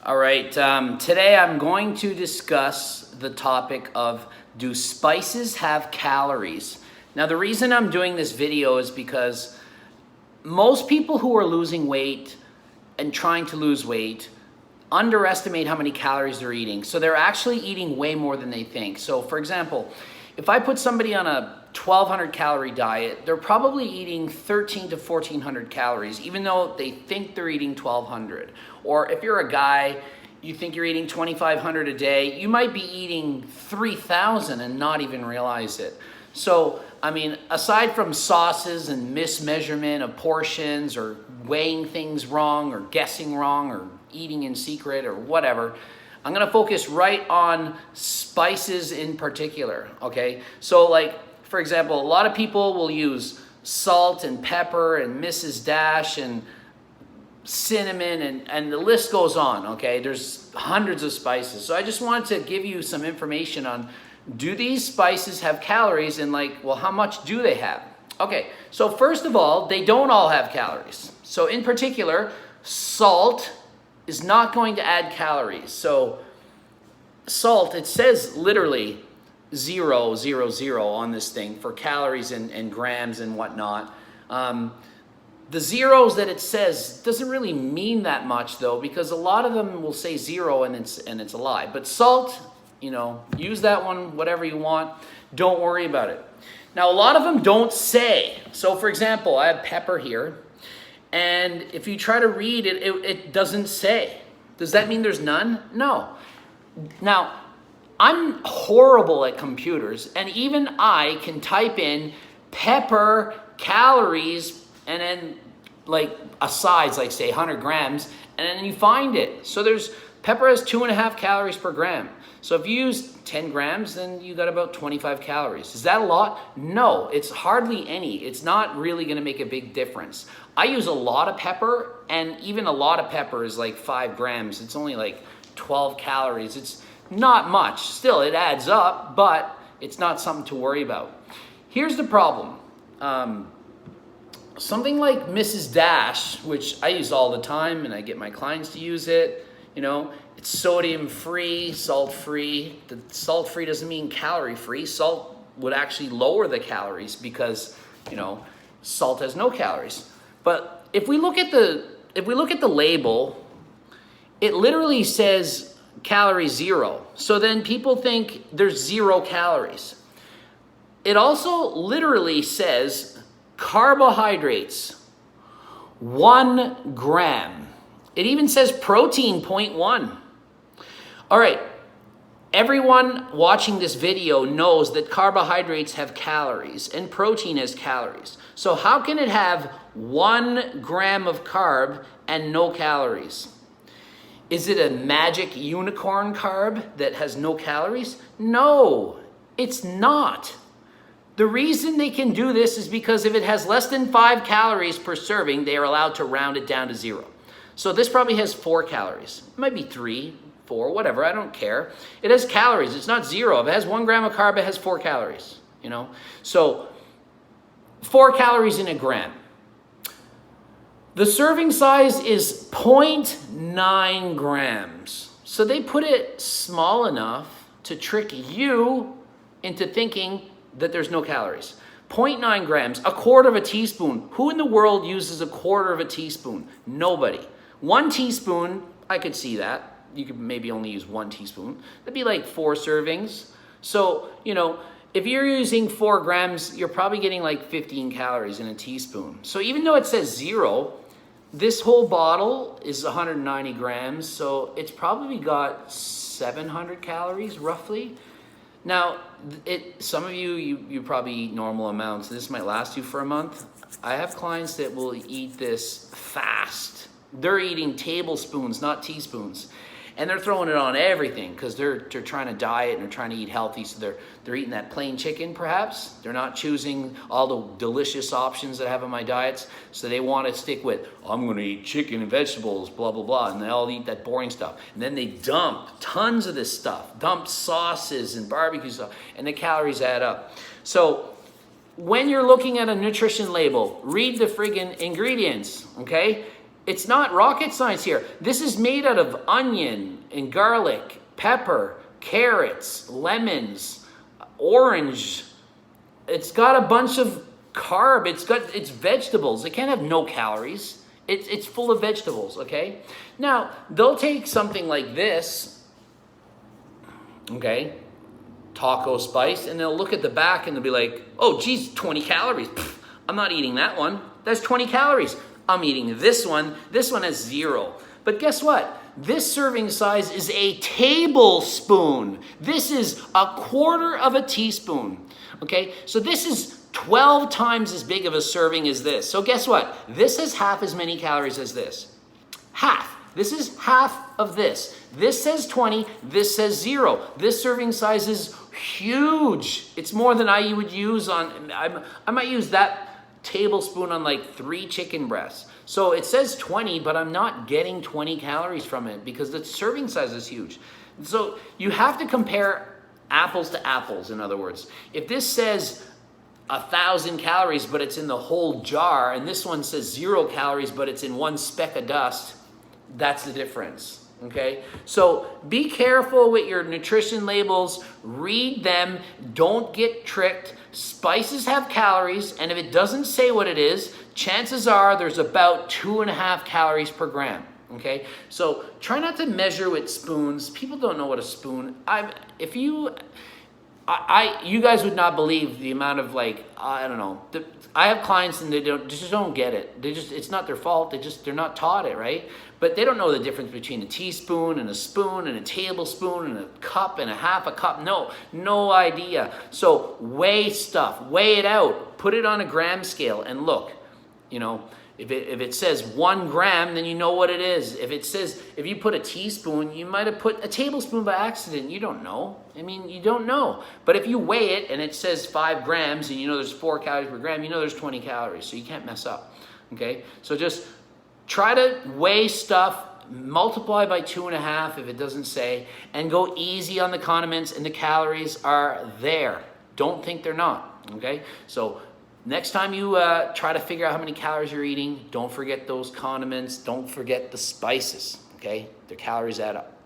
All right, today I'm going to discuss the topic of, do spices have calories? Now the reason I'm doing this video is because most people who are losing weight and trying to lose weight underestimate how many calories they're eating. So they're actually eating way more than they think. So for example, if I put somebody on a 1,200 calorie diet, they're probably eating 1,300 to 1,400 calories, even though they think they're eating 1,200. Or if you're a guy, you think you're eating 2,500 a day, you might be eating 3,000 and not even realize it. So, I mean, aside from sauces and mismeasurement of portions or weighing things wrong or guessing wrong or eating in secret or whatever, I'm gonna focus right on spices in particular, okay? So like, for example, a lot of people will use salt and pepper and Mrs. Dash and cinnamon and the list goes on, okay? There's hundreds of spices. So I just wanted to give you some information on, do these spices have calories, and like, well, how much do they have? Okay, so first of all, they don't all have calories. So in particular, salt is not going to add calories. So salt, it says literally 000 on this thing for calories and grams and whatnot. The zeros that it says doesn't really mean that much though, because a lot of them will say 0 and it's a lie. But salt, you know, use that one, whatever you want. Don't worry about it. Now, a lot of them don't say. So for example, I have pepper here. And if you try to read it, it doesn't say. Does that mean there's none? No. Now, I'm horrible at computers, and even I can type in pepper calories and then like a size, like say 100 grams, and then you find it. So pepper has 2.5 calories per gram. So if you use 10 grams, then you got about 25 calories. Is that a lot? No, it's hardly any. It's not really gonna make a big difference. I use a lot of pepper, and even a lot of pepper is like 5 grams. It's only like 12 calories. It's not much. Still, it adds up, but it's not something to worry about. Here's the problem. Something like Mrs. Dash, which I use all the time, and I get my clients to use it, you know, it's sodium-free, salt-free. The salt-free doesn't mean calorie-free. Salt would actually lower the calories because, you know, salt has no calories. But if we look at the label, it literally says calorie 0. So then people think there's 0 calories. It also literally says carbohydrates 1 gram. It even says protein 0.1. All right, everyone watching this video knows that carbohydrates have calories and protein has calories. So how can it have 1 gram of carb and no calories? Is it a magic unicorn carb that has no calories? No, it's not. The reason they can do this is because if it has less than 5 calories per serving, they are allowed to round it down to 0. So this probably has 4 calories. It might be 3, 4, whatever, I don't care. It has calories, it's not 0. If it has 1 gram of carb, it has 4 calories, you know? So 4 calories in a gram. The serving size is 0.9 grams. So they put it small enough to trick you into thinking that there's no calories. 0.9 grams, a quarter of a teaspoon. Who in the world uses a quarter of a teaspoon? Nobody. 1 teaspoon, I could see that. You could maybe only use 1 teaspoon. That'd be like 4 servings. So, you know, if you're using 4 grams, you're probably getting like 15 calories in a teaspoon. So even though it says 0, this whole bottle is 190 grams, so it's probably got 700 calories roughly. Now, some of you probably eat normal amounts. This might last you for a month. I have clients that will eat this fast. They're eating tablespoons, not teaspoons. And they're throwing it on everything because they're trying to diet and they're trying to eat healthy. So they're eating that plain chicken perhaps. They're not choosing all the delicious options that I have in my diets. So they want to stick with, I'm going to eat chicken and vegetables, blah, blah, blah. And they all eat that boring stuff. And then they dump tons of this stuff, dump sauces and barbecue stuff, and the calories add up. So when you're looking at a nutrition label, read the friggin' ingredients, okay? It's not rocket science here. This is made out of onion and garlic, pepper, carrots, lemons, orange. It's got a bunch of carb. It's vegetables. It can't have no calories. It's full of vegetables, okay? Now, they'll take something like this, okay, taco spice, and they'll look at the back and they'll be like, oh, geez, 20 calories. Pfft, I'm not eating that one. That's 20 calories. I'm eating this one. This one has 0. But guess what? This serving size is a tablespoon. This is a quarter of a teaspoon, okay? So this is 12 times as big of a serving as this. So guess what? This has half as many calories as this. Half. This is half of this. This says 20. This says 0. This serving size is huge. It's more than I would use on, I might use that tablespoon on like 3 chicken breasts. So it says 20, but I'm not getting 20 calories from it because the serving size is huge. So you have to compare apples to apples, in other words. If this says 1,000 calories, but it's in the whole jar, and this one says 0 calories, but it's in one speck of dust, that's the difference, okay? So be careful with your nutrition labels. Read them. Don't get tricked. Spices have calories, and if it doesn't say what it is, chances are there's about 2.5 calories per gram, okay? So try not to measure with spoons. People don't know what a spoon, you guys would not believe the amount of I don't know. I have clients and they just don't get it. It's not their fault. They're not taught it, right? But they don't know the difference between a teaspoon and a spoon and a tablespoon and a cup and a half a cup. No idea. So weigh stuff, weigh it out, put it on a gram scale and look, if it says 1 gram, then you know what it is. If you put a teaspoon, you might have put a tablespoon by accident. You don't know. You don't know. But if you weigh it and it says 5 grams and there's 4 calories per gram, there's 20 calories. So you can't mess up. Okay? So just try to weigh stuff, multiply by 2.5 if it doesn't say, and go easy on the condiments, and the calories are there. Don't think they're not. Okay? So next time you try to figure out how many calories you're eating, don't forget those condiments. Don't forget the spices, okay? Their calories add up.